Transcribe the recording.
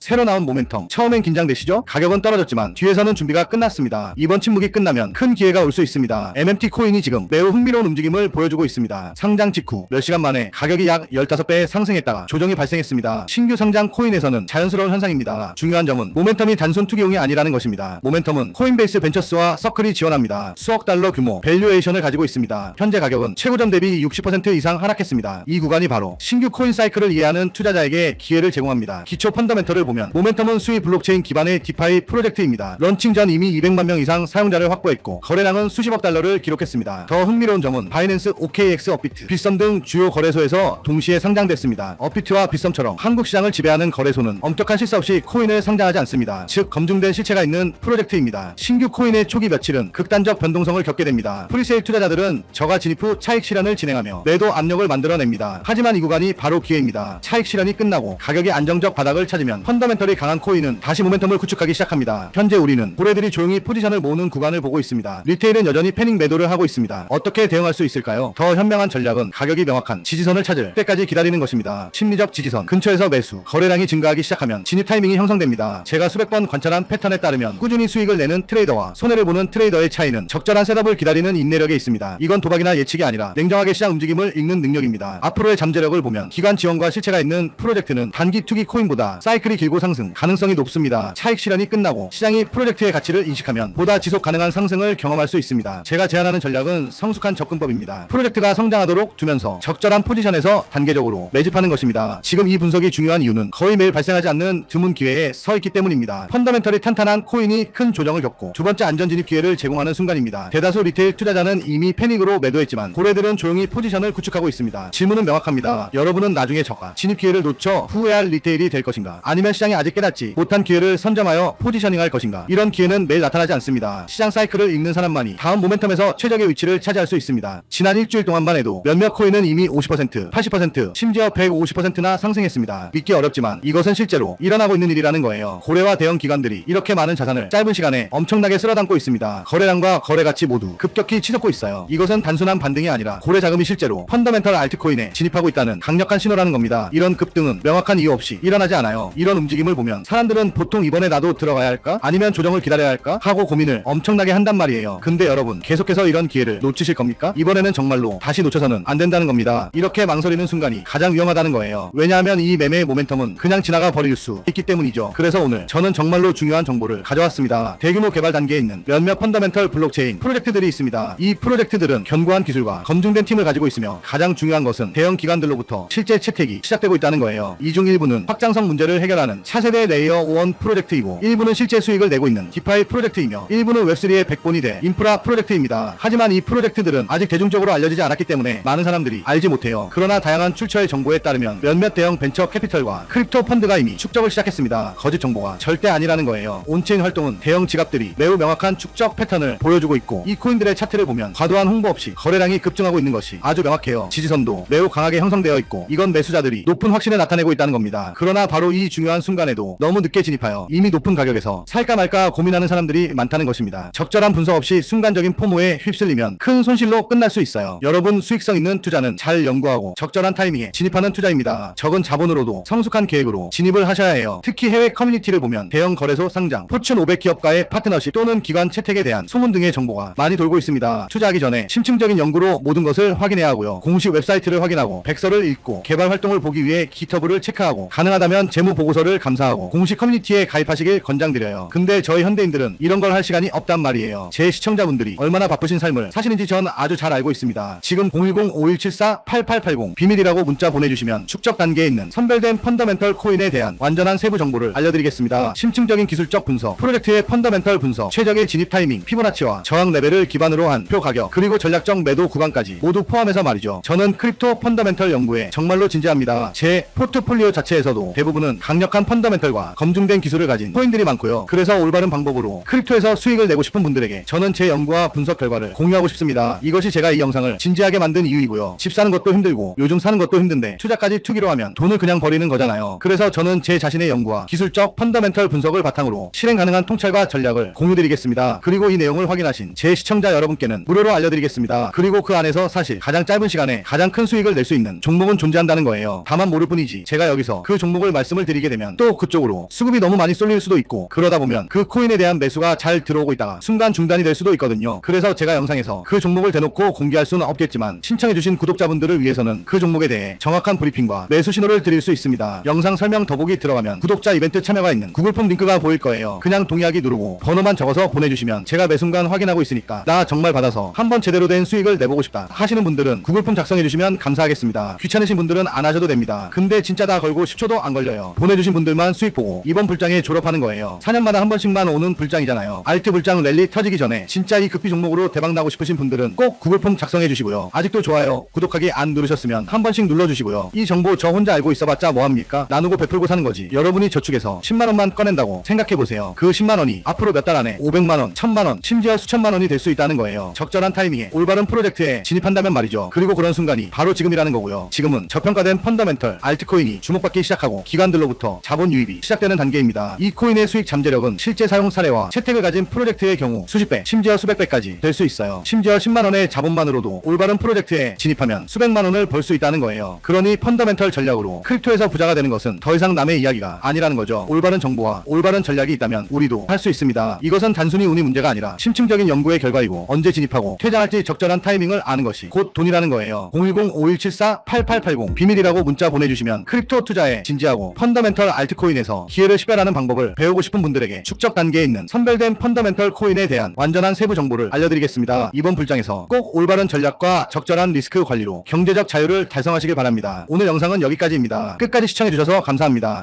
새로 나온 모멘텀, 처음엔 긴장되시죠? 가격은 떨어졌지만 뒤에서는 준비가 끝났습니다. 이번 침묵이 끝나면 큰 기회가 올 수 있습니다. MMT 코인이 지금 매우 흥미로운 움직임을 보여주고 있습니다. 상장 직후 몇 시간 만에 가격이 약 15배 상승했다가 조정이 발생했습니다. 신규 상장 코인에서는 자연스러운 현상입니다. 중요한 점은 모멘텀이 단순 투기용이 아니라는 것입니다. 모멘텀은 코인베이스 벤처스와 서클이 지원합니다. 수억 달러 규모 밸류에이션을 가지고 있습니다. 현재 가격은 최고점 대비 60% 이상 하락했습니다. 이 구간이 바로 신규 코인 사이클을 이해하는 투자자에게 기회를 제공합니다. 기초 펀더멘털을 보면 모멘텀은 수익 블록체인 기반의 디파이 프로젝트입니다. 런칭 전 이미 200만 명 이상 사용자를 확보했고 거래량은 수십억 달러를 기록했습니다. 더 흥미로운 점은 바이낸스, OKX, 업비트, 빗썸 등 주요 거래소에서 동시에 상장됐습니다. 업비트와 빗썸처럼 한국 시장을 지배하는 거래소는 엄격한 실사 없이 코인을 상장하지 않습니다. 즉 검증된 실체가 있는 프로젝트입니다. 신규 코인의 초기 며칠은 극단적 변동성을 겪게 됩니다. 프리세일 투자자들은 저가 진입 후 차익 실현을 진행하며 매도 압력을 만들어냅니다. 하지만 이 구간이 바로 기회입니다. 차익 실현이 끝나고 가격이 안정적 바닥을 찾으면 펀더멘털이 강한 코인은 다시 모멘텀을 구축하기 시작합니다. 현재 우리는 고래들이 조용히 포지션을 모으는 구간을 보고 있습니다. 리테일은 여전히 패닉 매도를 하고 있습니다. 어떻게 대응할 수 있을까요? 더 현명한 전략은 가격이 명확한 지지선을 찾을 때까지 기다리는 것입니다. 심리적 지지선 근처에서 매수, 거래량이 증가하기 시작하면 진입 타이밍이 형성됩니다. 제가 수백 번 관찰한 패턴에 따르면 꾸준히 수익을 내는 트레이더와 손해를 보는 트레이더의 차이는 적절한 셋업을 기다리는 인내력에 있습니다. 이건 도박이나 예측이 아니라 냉정하게 시장 움직임을 읽는 능력입니다. 앞으로의 잠재력을 보면 기관 지원과 실체가 있는 프로젝트는 단기 투기 코인보다 사이클이 길고 상승 가능성이 높습니다. 차익 실현이 끝나고 시장이 프로젝트의 가치를 인식하면 보다 지속 가능한 상승을 경험할 수 있습니다. 제가 제안하는 전략은 성숙한 접근법입니다. 프로젝트가 성장하도록 두면서 적절한 포지션에서 단계적으로 매집하는 것입니다. 지금 이 분석이 중요한 이유는 거의 매일 발생하지 않는 드문 기회에 서 있기 때문입니다. 펀더멘털이 탄탄한 코인이 큰 조정을 겪고 두 번째 안전 진입 기회를 제공하는 순간입니다. 대다수 리테일 투자자는 이미 패닉으로 매도했지만 고래들은 조용히 포지션을 구축하고 있습니다. 질문은 명확합니다. 여러분은 나중에 저가 진입 기회를 놓쳐 후회할 리테일이 될 것인가? 아니면 시장이 아직 깨닫지 못한 기회를 선점하여 포지셔닝할 것인가? 이런 기회는 매일 나타나지 않습니다. 시장 사이클을 읽는 사람만이 다음 모멘텀에서 최적의 위치를 차지할 수 있습니다. 지난 일주일 동안만 해도 몇몇 코인은 이미 50%, 80%, 심지어 150%나 상승했습니다. 믿기 어렵지만 이것은 실제로 일어나고 있는 일이라는 거예요. 고래와 대형 기관들이 이렇게 많은 자산을 짧은 시간에 엄청나게 쓸어담고 있습니다. 거래량과 거래 가치 모두 급격히 치솟고 있어요. 이것은 단순한 반등이 아니라 고래 자금이 실제로 펀더멘털 알트코인에 진입하고 있다는 강력한 신호라는 겁니다. 이런 급등은 명확한 이유 없이 일어나지 않아요. 이런 움직임을 보면 사람들은 보통 이번에 나도 들어가야 할까? 아니면 조정을 기다려야 할까? 하고 고민을 엄청나게 한단 말이에요. 근데 여러분 계속해서 이런 기회를 놓치실 겁니까? 이번에는 정말로 다시 놓쳐서는 안 된다는 겁니다. 이렇게 망설이는 순간이 가장 위험하다는 거예요. 왜냐하면 이 매매의 모멘텀은 그냥 지나가 버릴 수 있기 때문이죠. 그래서 오늘 저는 정말로 중요한 정보를 가져왔습니다. 대규모 개발 단계에 있는 몇몇 펀더멘털 블록체인 프로젝트들이 있습니다. 이 프로젝트들은 견고한 기술과 검증된 팀을 가지고 있으며 가장 중요한 것은 대형 기관들로부터 실제 채택이 시작되고 있다는 거예요. 이 중 일부는 확장성 문제를 해결하는 차세대 레이어 1 프로젝트이고 일부는 실제 수익을 내고 있는 디파이 프로젝트이며 일부는 웹3의 백본이 돼 인프라 프로젝트입니다. 하지만 이 프로젝트들은 아직 대중적으로 알려지지 않았기 때문에 많은 사람들이 알지 못해요. 그러나 다양한 출처의 정보에 따르면 몇몇 대형 벤처 캐피털과 크립토 펀드가 이미 축적을 시작했습니다. 거짓 정보가 절대 아니라는 거예요. 온체인 활동은 대형 지갑들이 매우 명확한 축적 패턴을 보여주고 있고 이 코인들의 차트를 보면 과도한 홍보 없이 거래량이 급증하고 있는 것이 아주 명확해요. 지지선도 매우 강하게 형성되어 있고 이건 매수자들이 높은 확신을 나타내고 있다는 겁니다. 그러나 바로 이 중요한 순간에도 너무 늦게 진입하여 이미 높은 가격에서 살까 말까 고민하는 사람들이 많다는 것입니다. 적절한 분석 없이 순간적인 포모에 휩쓸리면 큰 손실로 끝날 수 있어요. 여러분 수익성 있는 투자는 잘 연구하고 적절한 타이밍에 진입하는 투자입니다. 적은 자본으로도 성숙한 계획으로 진입을 하셔야 해요. 특히 해외 커뮤니티를 보면 대형 거래소 상장, 포춘 500 기업과의 파트너십 또는 기관 채택에 대한 소문 등의 정보가 많이 돌고 있습니다. 투자하기 전에 심층적인 연구로 모든 것을 확인해야 하고요. 공식 웹사이트를 확인하고 백서를 읽고 개발 활동을 보기 위해 기터브를 체크하고 가능하다면 재무 보고서를 감사하고 공식 커뮤니티에 가입하시길 권장드려요. 근데 저희 현대인들은 이런 걸 할 시간이 없단 말이에요. 제 시청자분들이 얼마나 바쁘신 삶을 사시는지 전 아주 잘 알고 있습니다. 지금 010-5174-8880 비밀이라고 문자 보내주시면 축적 단계에 있는 선별된 펀더멘털 코인에 대한 완전한 세부 정보를 알려드리겠습니다. 심층적인 기술적 분석, 프로젝트의 펀더멘털 분석, 최적의 진입 타이밍, 피보나치와 저항 레벨을 기반으로 한 표 가격, 그리고 전략적 매도 구간까지 모두 포함해서 말이죠. 저는 크립토 펀더멘털 연구에 정말로 진지합니다. 제 포트폴리오 자체에서도 대부분은 강력한 펀더멘털과 검증된 기술을 가진 코인들이 많고요. 그래서 올바른 방법으로 크립토에서 수익을 내고 싶은 분들에게 저는 제 연구와 분석 결과를 공유하고 싶습니다. 이것이 제가 이 영상을 진지하게 만든 이유이고요. 집 사는 것도 힘들고 요즘 사는 것도 힘든데 투자까지 투기로 하면 돈을 그냥 버리는 거잖아요. 그래서 저는 제 자신의 연구와 기술적 펀더멘털 분석을 바탕으로 실행 가능한 통찰과 전략을 공유드리겠습니다. 그리고 이 내용을 확인하신 제 시청자 여러분께는 무료로 알려드리겠습니다. 그리고 그 안에서 사실 가장 짧은 시간에 가장 큰 수익을 낼 수 있는 종목은 존재한다는 거예요. 다만 모를 뿐이지 제가 여기서 그 종목을 말씀을 드리게 되면 되면 또 그쪽으로 수급이 너무 많이 쏠릴 수도 있고, 그러다 보면 그 코인에 대한 매수가 잘 들어오고 있다가 순간 중단이 될 수도 있거든요. 그래서 제가 영상에서 그 종목을 대놓고 공개할 수는 없겠지만 신청해주신 구독자분들을 위해서는 그 종목에 대해 정확한 브리핑과 매수 신호를 드릴 수 있습니다. 영상 설명 더보기 들어가면 구독자 이벤트 참여가 있는 구글폼 링크가 보일 거예요. 그냥 동의하기 누르고 번호만 적어서 보내주시면 제가 매 순간 확인하고 있으니까 나 정말 받아서 한번 제대로 된 수익을 내보고 싶다 하시는 분들은 구글폼 작성해주시면 감사하겠습니다. 귀찮으신 분들은 안 하셔도 됩니다. 근데 진짜 다 걸고 10초도 안 걸려요. 보내주신 분들만 수익 보고 이번 불장에 졸업하는 거예요. 4년마다 한 번씩만 오는 불장이잖아요. 알트 불장 랠리 터지기 전에 진짜 이 급비 종목으로 대박 나고 싶으신 분들은 꼭 구글폼 작성해주시고요. 아직도 좋아요, 구독하기 안 누르셨으면 한 번씩 눌러주시고요. 이 정보 저 혼자 알고 있어봤자 뭐합니까? 나누고 베풀고 사는 거지. 여러분이 저축해서 10만원만 꺼낸다고 생각해보세요. 그 10만원이 앞으로 몇 달 안에 500만원, 1000만원, 심지어 수천만원이 될 수 있다는 거예요. 적절한 타이밍에 올바른 프로젝트에 진입한다면 말이죠. 그리고 그런 순간이 바로 지금이라는 거고요. 지금은 저평가된 펀더멘털 알트코인이 주목받기 시작하고 기관들로부터 자본 유입이 시작되는 단계입니다. 이 코인의 수익 잠재력은 실제 사용 사례와 채택을 가진 프로젝트의 경우 수십 배, 심지어 수백 배까지 될 수 있어요. 심지어 10만원의 자본만으로도 올바른 프로젝트에 진입하면 수백만원을 벌 수 있다는 거예요. 그러니 펀더멘털 전략으로 크립토에서 부자가 되는 것은 더 이상 남의 이야기가 아니라는 거죠. 올바른 정보와 올바른 전략이 있다면 우리도 할 수 있습니다. 이것은 단순히 운이 문제가 아니라 심층적인 연구의 결과이고, 언제 진입하고 퇴장할지 적절한 타이밍을 아는 것이 곧 돈이라는 거예요. 010-5174-8880 비밀이라고 문자 보내주시면 크립토 투자에 진지하고 펀더멘털 알트코인에서 기회를 식별하는 방법을 배우고 싶은 분들에게 축적 단계에 있는 선별된 펀더멘털 코인에 대한 완전한 세부 정보를 알려드리겠습니다. 이번 불장에서 꼭 올바른 전략과 적절한 리스크 관리로 경제적 자유를 달성하시길 바랍니다. 오늘 영상은 여기까지입니다. 끝까지 시청해주셔서 감사합니다.